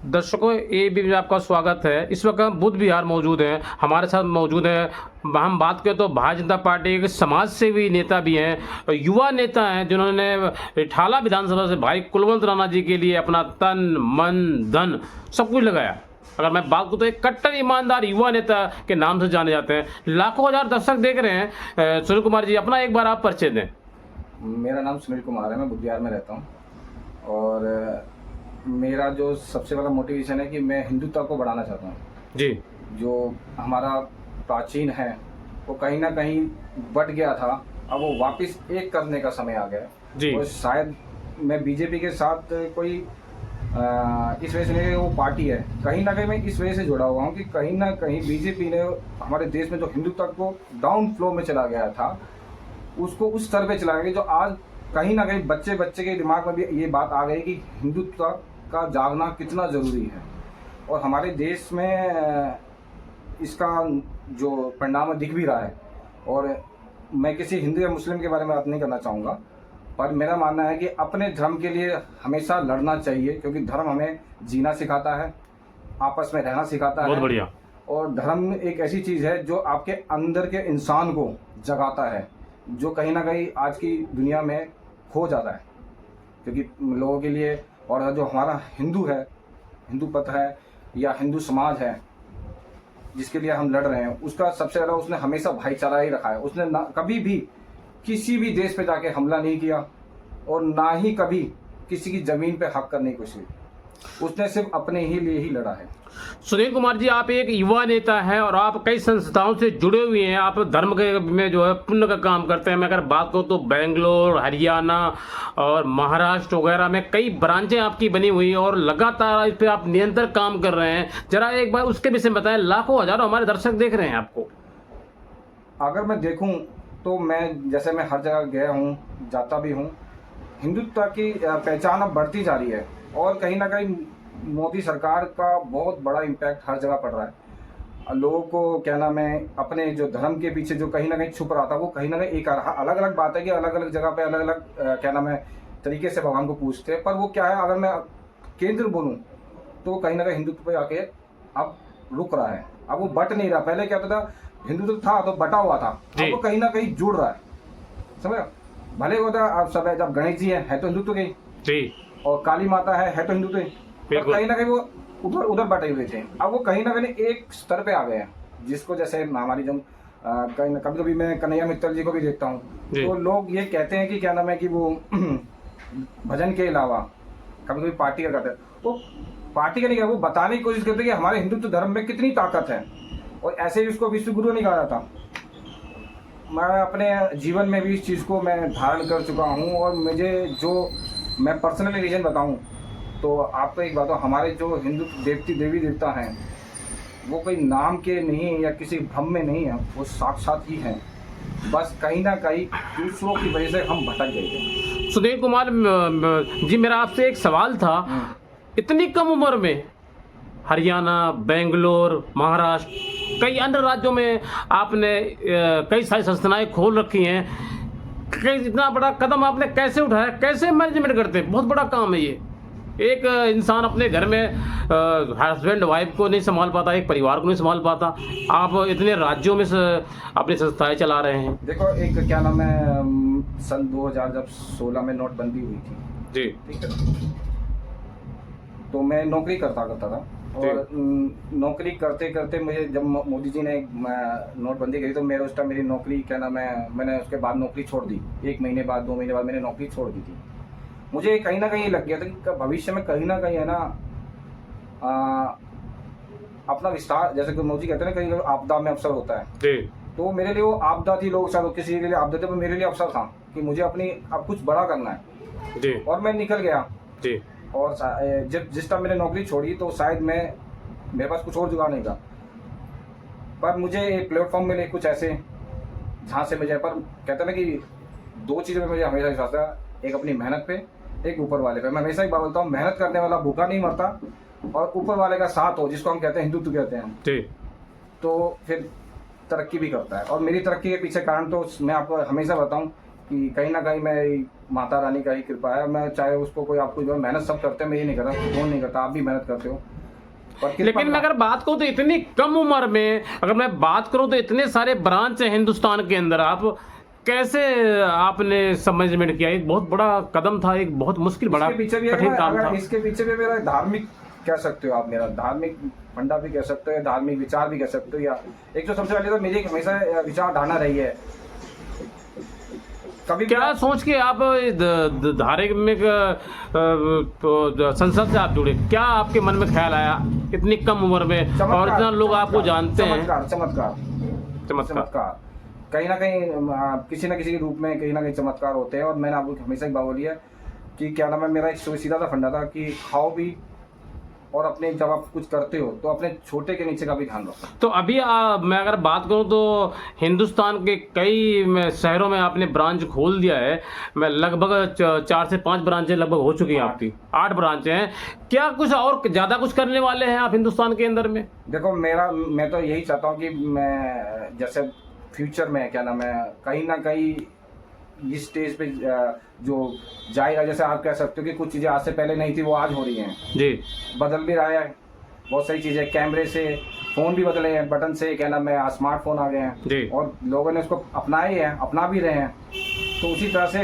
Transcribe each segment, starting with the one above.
दर्शकों, ये भी आपका स्वागत है। इस वक्त हम बुद्ध विहार मौजूद हैं। हमारे साथ मौजूद हैं, हम बात करें तो भारतीय जनता पार्टी के समाज सेवी नेता भी हैं, युवा नेता हैं, जिन्होंने ठाला विधानसभा से भाई कुलवंत राणा जी के लिए अपना तन मन धन सब कुछ लगाया। अगर मैं बात करूँ तो एक कट्टर ईमानदार युवा नेता के नाम से जाने जाते हैं। लाखों हजार दर्शक देख रहे हैं। सुनील कुमार जी, अपना एक बार आप परिचय दें। मेरा नाम सुनील कुमार है, मैं बुद्ध विहार में रहता हूँ। और मेरा जो सबसे बड़ा मोटिवेशन है कि मैं हिंदुत्व को बढ़ाना चाहता हूँ जी। जो हमारा प्राचीन है वो कहीं ना कहीं बट गया था, अब वो वापस एक करने का समय आ गया है जी। और शायद मैं बीजेपी के साथ कोई इस वजह से नहीं, वो पार्टी है, कहीं ना कहीं मैं इस वजह से जुड़ा हुआ हूँ कि कहीं ना कहीं बीजेपी ने हमारे देश में जो हिंदुत्व को डाउन फ्लो में चला गया था उसको उस स्तर पे चला गया, जो आज कहीं ना कहीं बच्चे बच्चे के दिमाग में भी ये बात आ गई कि हिंदुत्व का जागना कितना ज़रूरी है। और हमारे देश में इसका जो परिणाम दिख भी रहा है। और मैं किसी हिंदू या मुस्लिम के बारे में बात नहीं करना चाहूँगा, पर मेरा मानना है कि अपने धर्म के लिए हमेशा लड़ना चाहिए, क्योंकि धर्म हमें जीना सिखाता है, आपस में रहना सिखाता है। बहुत बढ़िया। और धर्म एक ऐसी चीज़ है जो आपके अंदर के इंसान को जगाता है, जो कहीं ना कहीं आज की दुनिया में खो जाता है। क्योंकि लोगों के लिए, और जो हमारा हिंदू है, हिंदू पंथ है या हिंदू समाज है जिसके लिए हम लड़ रहे हैं, उसका सबसे ज़्यादा उसने हमेशा भाईचारा ही रखा है। उसने ना कभी भी किसी भी देश पे जाके हमला नहीं किया और ना ही कभी किसी की ज़मीन पे हक करने की कोशिश, उसने सिर्फ अपने ही लिए ही लड़ा है। सुनील कुमार जी, आप एक युवा नेता हैं और आप कई संस्थाओं से जुड़े हुए हैं। आप धर्म के में जो है पुण्य का काम करते हैं। मैं अगर बात करूँ तो बेंगलोर, हरियाणा और महाराष्ट्र वगैरह में कई ब्रांचें आपकी बनी हुई हैं और लगातार इस पर आप निरंतर काम कर रहे हैं। जरा एक बार उसके विषय में बताएं। लाखों हजारों हमारे दर्शक देख रहे हैं आपको। अगर मैं देखूं तो मैं हर जगह गया हूं, जाता भी हूं, हिंदुत्व की पहचान अब बढ़ती जा रही है और कहीं ना कहीं मोदी सरकार का बहुत बड़ा इम्पैक्ट हर जगह पड़ रहा है। लोगों को क्या नाम है, अपने जो धर्म के पीछे जो कहीं ना कहीं छुप रहा था वो कहीं ना कहीं एक अलग अलग बात है कि अलग अलग जगह पे अलग अलग क्या नाम है तरीके से भगवान को पूछते हैं। पर वो क्या है, अगर मैं केंद्र बोलूँ तो कहीं ना कहीं हिंदुत्व पे आके अब रुक रहा है। अब वो बट नहीं रहा। पहले क्या होता था, हिंदुत्व था तो बटा हुआ था, अब वो कहीं ना कहीं जुड़ रहा है। समझ, भले होता अब सब है, जब गणेश जी है तो हिंदुत्व के जी, और काली माता है तो हिंदुत्व, कहीं ना कहीं वो उधर उधर बटे हुए थे। अब वो कहीं ना कहीं एक स्तर पे आ गए हैं, जिसको जैसे हमारी जो कभी कभी मैं कन्हैया मित्तल जी को भी देखता हूँ तो लोग ये कहते हैं कि क्या नाम है कि वो भजन के अलावा कभी कभी पार्टी का करते हैं। वो पार्टी का नहीं, वो बताने की कोशिश करते हैं कि हमारे हिंदुत्व धर्म में कितनी ताकत है, और ऐसे ही उसको विश्व गुरु नहीं कहा जाता। मैं अपने जीवन में भी इस चीज़ को मैं धारण कर चुका हूँ। और मुझे जो मैं पर्सनली रीजन बताऊँ तो आपको एक बात हो, हमारे जो हिंदू देवी देवता हैं वो कोई नाम के नहीं या किसी भ्रम में नहीं है, वो साक्षात ही हैं। बस कहीं ना कहीं दूसरों की वजह से हम भटक गए थे। सुनील कुमार जी, मेरा आपसे एक सवाल था। इतनी कम उम्र में हरियाणा, बेंगलोर, महाराष्ट्र, कई अन्य राज्यों में आपने कई सारी संस्थाएं खोल रखी हैं। कई इतना बड़ा कदम आपने कैसे उठाया, कैसे मैनेजमेंट करते हैं? बहुत बड़ा काम है ये। एक इंसान अपने घर में हस्बैंड वाइफ को नहीं संभाल पाता, एक परिवार को नहीं संभाल पाता, आप इतने राज्यों में अपनी संस्थाएं चला रहे हैं। देखो, एक क्या नाम है, सन 2016 में नोटबंदी हुई थी जी, ठीक है, तो मैं नौकरी करता था और नौकरी करते करते मुझे जब मोदी जी ने नोटबंदी करी तो मेरे उस टाइम मेरी नौकरी क्या नाम है, मैंने उसके बाद नौकरी छोड़ दी। 1 महीने बाद 2 महीने बाद मैंने नौकरी छोड़ दी थी। मुझे कहीं ना कहीं लग गया था कि भविष्य में कहीं ना कहीं है ना अपना विस्तार, जैसे कि मोदी कहते हैं ना, कहीं आपदा में अवसर होता है जी। तो मेरे लिए वो आपदा थी, लोग शायद किसी के लिए आपदा थी, पर मेरे लिए अवसर था कि मुझे अपनी अब कुछ बड़ा करना है जी। और मैं निकल गया जी। और जब जिस टाइम मैंने नौकरी छोड़ी तो शायद मेरे पास कुछ और जुगाड़ नहीं था, पर मुझे एक प्लेटफॉर्म मिले कुछ ऐसे जहाँ से मुझे, पर कहते ना कि 2 चीज़ों में मुझे हमेशा विश्वास था, एक अपनी मेहनत पे, एक ऊपर वाले पे। मैं हमेशा एक बात बोलता हूँ, मेहनत करने वाला भूखा नहीं मरता, और ऊपर वाले का साथ हो, जिसको हम कहते हैं हिंदुत्व कहते हैं जी, तो फिर तरक्की भी करता है। और मेरी तरक्की के पीछे कारण तो मैं आपको हमेशा बताऊँ कि कहीं ना कहीं मैं माता रानी का ही कृपा है। मैं चाहे उसको कोई आपको जो मेहनत सब करते हैं, मैं ये नहीं कर रहा, कौन नहीं करता, आप भी मेहनत करते हो। पर लेकिन मैं अगर बात करूं तो इतनी कम उम्र में, अगर मैं बात करूं तो इतने सारे ब्रांच हैं हिंदुस्तान के अंदर, आप कैसे आपने सब मैनेजमेंट किया? एक बहुत बड़ा कदम था, एक बहुत मुश्किल बड़ा इसके पीछे भी कठिन काम था। इसके पीछे भी मेरा धार्मिक कह सकते हो आप, मेरा धार्मिक फंडा भी कह सकते हो, धार्मिक विचार भी कह सकते हो। या एक तो सबसे पहले तो मेरी हमेशा विचार धारणा रही है, कभी क्या सोच के आप धार्मिक संसद से आप जुड़े? क्या आपके मन में ख्याल आया इतनी कम उम्र में, और इतना लोग आपको जानते हैं? चमत्कार कहीं ना कहीं किसी न किसी के रूप में कहीं ना कहीं चमत्कार होते हैं। और मैंने आपको हमेशा एक बात बोली है कि क्या नाम है, मेरा एक सीधा सा फंडा था कि खाओ भी, और अपने जब आप कुछ करते हो तो अपने छोटे के नीचे का भी ध्यान रखो। तो अभी मैं अगर बात करूं तो हिंदुस्तान के कई शहरों में आपने ब्रांच खोल दिया है। मैं लगभग 4 से 5 ब्रांचें लगभग हो चुकी हैं आपकी, 8 ब्रांचें हैं। क्या कुछ और ज़्यादा कुछ करने वाले हैं आप हिंदुस्तान के अंदर में? देखो मैं तो यही चाहता हूँ कि मैं जैसे फ्यूचर में क्या नाम है, कहीं ना कहीं इस स्टेज पे जो जाएगा, जैसे आप कह सकते हो कि कुछ चीज़ें आज से पहले नहीं थी वो आज हो रही हैं जी, बदल भी रहा है बहुत सारी चीज़ें। कैमरे से फ़ोन भी बदले हैं, बटन से क्या नाम है स्मार्टफोन आ गए हैं जी, और लोगों ने उसको अपनाए हैं, अपना भी रहे हैं। तो उसी तरह से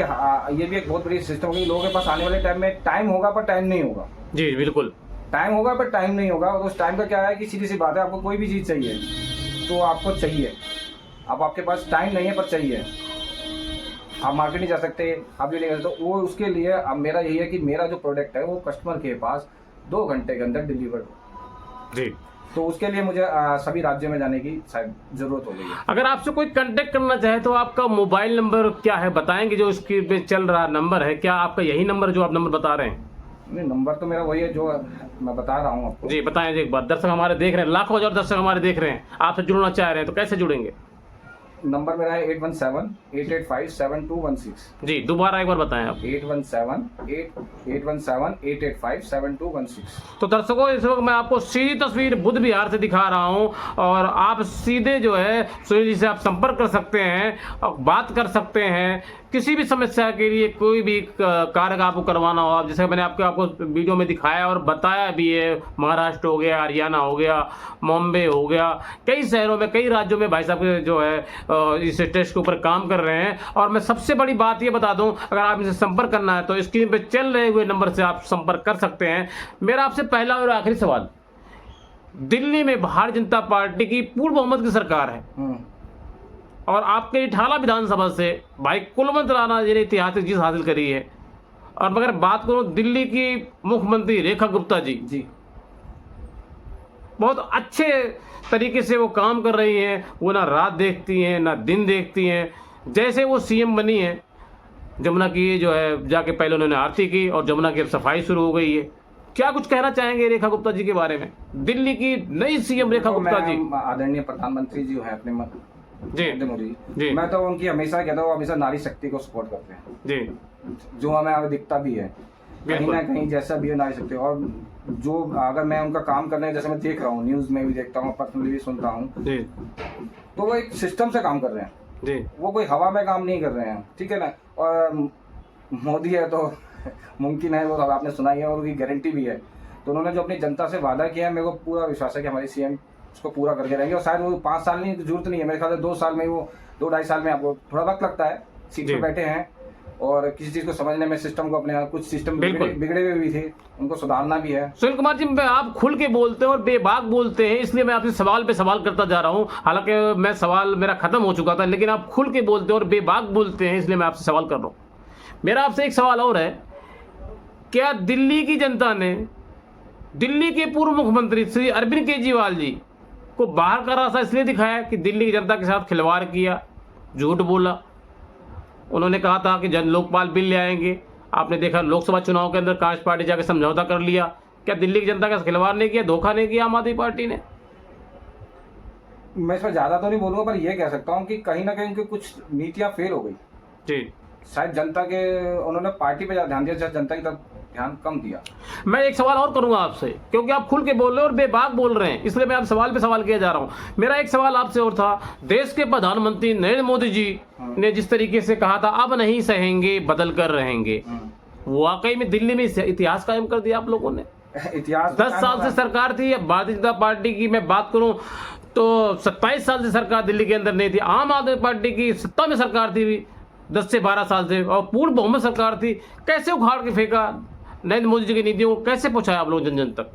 ये भी एक बहुत बड़ी सिस्टम होगी। लोगों के पास आने वाले टाइम में टाइम होगा पर टाइम नहीं होगा। जी बिल्कुल, टाइम होगा पर टाइम नहीं होगा। और उस टाइम का क्या है कि सीधी सी बात है, आपको कोई भी चीज़ चाहिए तो आपको चाहिए, अब आपके पास टाइम नहीं है पर चाहिए। आप मार्केट नहीं जा सकते, आप ये नहीं कर सकते, वो उसके लिए अब मेरा यही है कि मेरा जो प्रोडक्ट है वो कस्टमर के पास 2 घंटे के अंदर डिलीवर हो। जी। तो उसके लिए मुझे सभी राज्यों में जाने की शायद जरूरत हो गई है। अगर आपसे कोई कांटेक्ट करना चाहे तो आपका मोबाइल नंबर क्या है बताएंगे? जो इसकी पे चल रहा नंबर है, क्या आपका यही नंबर जो आप नंबर बता रहे हैं? नहीं, नंबर तो मेरा वही है जो मैं बता रहा हूँ आपको। जी बताएं एक बार, दर्शक हमारे देख रहे हैं, लाखों हजार दर्शक हमारे देख रहे हैं, आपसे जुड़ना चाह रहे हैं तो कैसे जुड़ेंगे? नंबर मेरा है 8178857216। जी दोबारा एक बार बताएं आप। 8178857216। तो दर्शकों इस वक्त मैं आपको सीधी तस्वीर बुद्ध विहार से दिखा रहा हूं, और आप सीधे जो है सुनील जी से आप संपर्क कर सकते हैं और बात कर सकते हैं। किसी भी समस्या के लिए कोई भी कार्य आपको करवाना हो, आप जैसे मैंने आपको वीडियो में दिखाया और बताया भी है, महाराष्ट्र हो गया, हरियाणा हो गया, बॉम्बे हो गया, कई शहरों में कई राज्यों में भाई साहब जो है इस टेस्ट के ऊपर काम कर रहे हैं। और मैं सबसे बड़ी बात ये बता दूं, अगर आप इनसे संपर्क करना है तो स्क्रीन पे चल रहे हुए नंबर से आप संपर्क कर सकते हैं। मेरा आपसे पहला और आखिरी सवाल, दिल्ली में भारतीय जनता पार्टी की पूर्ण बहुमत की सरकार है और आपके इटाला विधानसभा से भाई कुलवंत राणा जी ने ऐतिहासिक जीत हासिल करी है। और मगर बात करूं दिल्ली की मुख्यमंत्री रेखा गुप्ता जी बहुत अच्छे तरीके से वो काम कर रही हैं। वो ना रात देखती हैं ना दिन देखती हैं। जैसे वो सीएम बनी है, जमुना की जो है जाके पहले उन्होंने आरती की और जमुना की अब सफाई शुरू हो गई है। क्या कुछ कहना चाहेंगे रेखा गुप्ता जी के बारे में, दिल्ली की नई सीएम रेखा गुप्ता जी? आदरणीय प्रधानमंत्री जी है अपने जी जी, मैं तो उनकी हमेशा कहता हूँ, हमेशा नारी शक्ति को सपोर्ट करते हैं जी, जो हमें आगे दिखता भी है कहीं ना कहीं, जैसा भी है नारी शक्ति। और जो अगर मैं उनका काम करने जैसे मैं देख रहा हूँ, न्यूज में भी देखता हूँ, पर्सनली भी सुनता हूँ, तो वो एक सिस्टम से काम कर रहे हैं जी, वो कोई हवा में काम नहीं कर रहे हैं, ठीक है ना। और मोदी है तो मुमकिन है, वो आपने सुना ही है और उनकी गारंटी भी है। तो उन्होंने जो अपनी जनता से वादा किया है, मेरे को पूरा विश्वास है कि हमारी सीएम उसको पूरा करके रहेंगे। और शायद वो 5 साल नहीं, जरूरत नहीं है मेरे ख्याल से 2 साल में, वो 2-2.5 साल में, आपको थोड़ा वक्त लगता है, सीट पे बैठे हैं और किसी चीज को समझने में, सिस्टम को अपने कुछ सिस्टम बिगड़े हुए भी थे, उनको सुधारना भी है। सुनील कुमार जी, आप खुल के बोलते हैं और बेबाक बोलते हैं, इसलिए मैं आपसे सवाल पे सवाल करता जा रहा हूं। हालांकि मैं सवाल मेरा खत्म हो चुका था, लेकिन आप खुल के बोलते हैं और बेबाक बोलते हैं, इसलिए मैं आपसे सवाल कर रहा हूं। मेरा आपसे एक सवाल और है, क्या दिल्ली की जनता ने दिल्ली के पूर्व मुख्यमंत्री श्री अरविंद केजरीवाल जी को बाहर का रास्ता इसलिए दिखाया कि दिल्ली की जनता के साथ खिलवाड़ किया, झूठ बोला? उन्होंने कहा था कि जन लोकपाल बिल ले आएंगे, आपने देखा लोकसभा चुनाव के अंदर कांग्रेस पार्टी जाकर समझौता कर लिया। क्या दिल्ली की जनता का खिलवाड़ नहीं किया, धोखा नहीं किया आम आदमी पार्टी ने? मैं इसमें ज्यादा तो नहीं बोलूंगा, पर यह कह सकता हूँ कि कहीं ना कहीं उनकी कुछ नीतियां फेल हो गई जी, शायद जनता के उन्होंने पार्टी पे ज़्यादा ध्यान दिया, शायद जनता की तरफ ध्यान कम दिया। मैं एक सवाल और करूंगा आपसे, क्योंकि आप खुल के बोल रहे हो और बेबाक बोल रहे हैं, इसलिए मैं आप सवाल पे सवाल किया जा रहा हूं। मेरा एक सवाल आपसे और था, देश के प्रधानमंत्री नरेंद्र मोदी जी ने जिस तरीके से कहा था अब नहीं सहेंगे बदल कर रहेंगे, वाकई में दिल्ली में इतिहास कायम कर दिया आप लोगों ने। इतिहास 10 साल से सरकार थी, अब भारतीय जनता पार्टी की मैं बात करूं तो 27 साल से सरकार दिल्ली के अंदर नहीं थी। आम आदमी पार्टी की सत्ता में सरकार थी 10 से 12 साल से, और पूर्ण बहुमत सरकार थी। कैसे उखाड़ के फेंका नरेंद्र मोदी जी की नीतियों को, कैसे पहुंचाया आप लोग जन जन तक?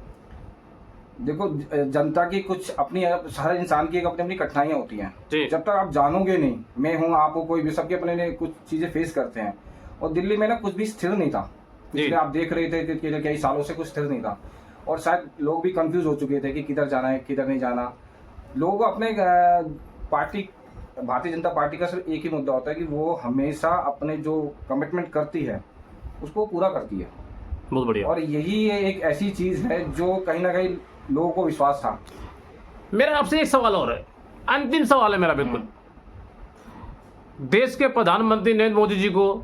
देखो, जनता की कुछ अपनी, हर इंसान की एक अपनी अपनी कठिनाइयां होती हैं। जी। जब तक आप जानोगे नहीं, मैं हूँ, आप हो, कोई भी, सबके अपने ने कुछ चीजें फेस करते हैं। और दिल्ली में ना कुछ भी स्थिर नहीं था, इसलिए आप देख रहे थे कि कई सालों से कुछ स्थिर नहीं था, और शायद लोग भी कंफ्यूज हो चुके थे कि किधर जाना है किधर नहीं जाना। लोगों को अपने पार्टी, भारतीय जनता पार्टी का सिर्फ एक ही मुद्दा होता है कि वो हमेशा अपने जो कमिटमेंट करती है उसको पूरा करती है। बहुत बढ़िया। और यही एक ऐसी चीज है जो कहीं ना कहीं लोगों को विश्वास था। मेरा आपसे एक सवाल और है, अंतिम सवाल है मेरा बिल्कुल। देश के प्रधानमंत्री नरेंद्र मोदी जी को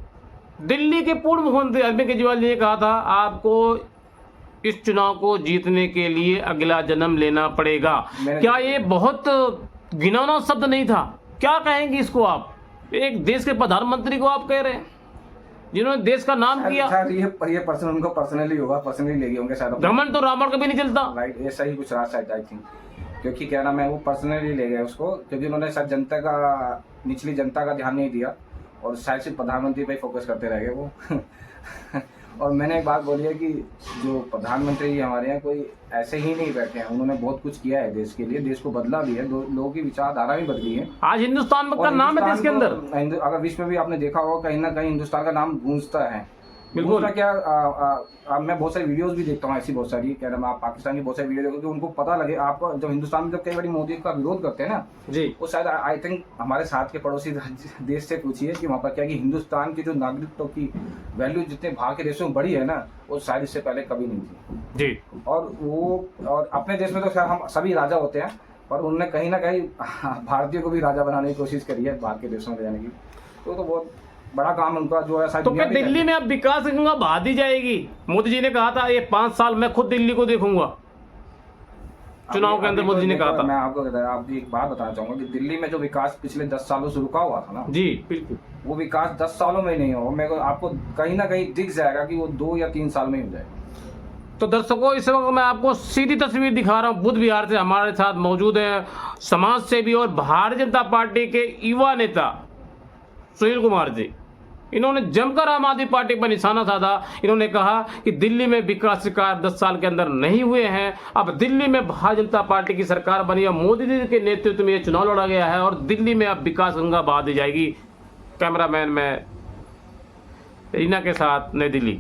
दिल्ली के पूर्व मुख्यमंत्री अरविंद केजरीवाल जी ने कहा था आपको इस चुनाव को जीतने के लिए अगला जन्म लेना पड़ेगा। क्या ये बहुत घिनौना शब्द नहीं था? क्या कहेंगे इसको आप? एक देश के प्रधानमंत्री को आप कह रहे हैं जिन्होंने देश का नाम किया। शायद ये पर्सन उनको पर्सनली होगा, पर्सनली ले गए होंगे शायद। घमंड तो रावण कभी नहीं चलता। राइट, ऐसा ही कुछ रहा शायद, आई थिंक। क्योंकि क्या नाम है, वो पर्सनली ले गए उसको, क्योंकि उन्होंने शायद जनता का, निचली जनता का ध्यान नहीं दिया और शायद सिर्फ प्रधानमंत्री पे फोकस करते रह गए वो। और मैंने एक बात बोली है कि जो प्रधानमंत्री जी हमारे यहाँ कोई ऐसे ही नहीं बैठे हैं, उन्होंने बहुत कुछ किया है देश के लिए, देश को बदला भी है, लोगों की विचारधारा भी बदली है। आज हिंदुस्तान का नाम है देश के अंदर। अगर विश्व में भी आपने देखा होगा, कहीं ना कहीं हिंदुस्तान का नाम गूंजता है। बिल्कुल। क्या मैं बहुत सारी वीडियोस भी देखता हूँ ऐसी, बहुत सारी, क्या नाम, आप पाकिस्तान की बहुत सारी वीडियो देखो, उनको पता लगे। आपको जब हिंदुस्तान में जब कई बार मोदी का विरोध करते हैं ना जी, वो शायद आई थिंक हमारे साथ के पड़ोसी देश से पूछिए कि वहाँ पर क्या, कि हिंदुस्तान की जो नागरिकत्व की वैल्यू जितने बाहर के देशों में बढ़ी है ना, वो शायद इससे पहले कभी नहीं थी जी। और अपने देश में तो शायद हम सभी राजा होते हैं, पर उन्होंने कहीं ना कहीं भारतीयों को भी राजा बनाने की कोशिश करी है बाहर के देशों में जाने की। तो बहुत बड़ा काम उनका जो है। तो क्या दिल्ली में अब विकास की गंगा बहा दी जाएगी? मोदी जी ने कहा था ये 5 साल मैं खुद दिल्ली को देखूंगा, चुनाव के अंदर मोदी जी ने कहा था। मैं आपको आप एक बात बताना चाहूंगा कि दिल्ली में जो विकास पिछले 10 सालों से रुका हुआ था ना, जी बिल्कुल, वो विकास 10 सालों में नहीं हो, मेरे को आपको कहीं ना कहीं दिख जाएगा कि वो 2 या 3 साल में ही हो जाएगा। तो दर्शकों, इस वक्त मैं आपको सीधी तस्वीर दिखा रहा हूँ। बुध विहार से हमारे साथ मौजूद है समाज सेवी और भारतीय जनता पार्टी के युवा नेता सुनील कुमार जी। इन्होंने जमकर आम आदमी पार्टी पर निशाना साधा। इन्होंने कहा कि दिल्ली में विकास के कार्य 10 साल के अंदर नहीं हुए हैं। अब दिल्ली में भारतीय जनता पार्टी की सरकार बनी है, मोदी जी के नेतृत्व में ये चुनाव लड़ा गया है और दिल्ली में अब विकास गंगा बहा दी जाएगी। कैमरामैन मैं रीना के साथ, नई दिल्ली।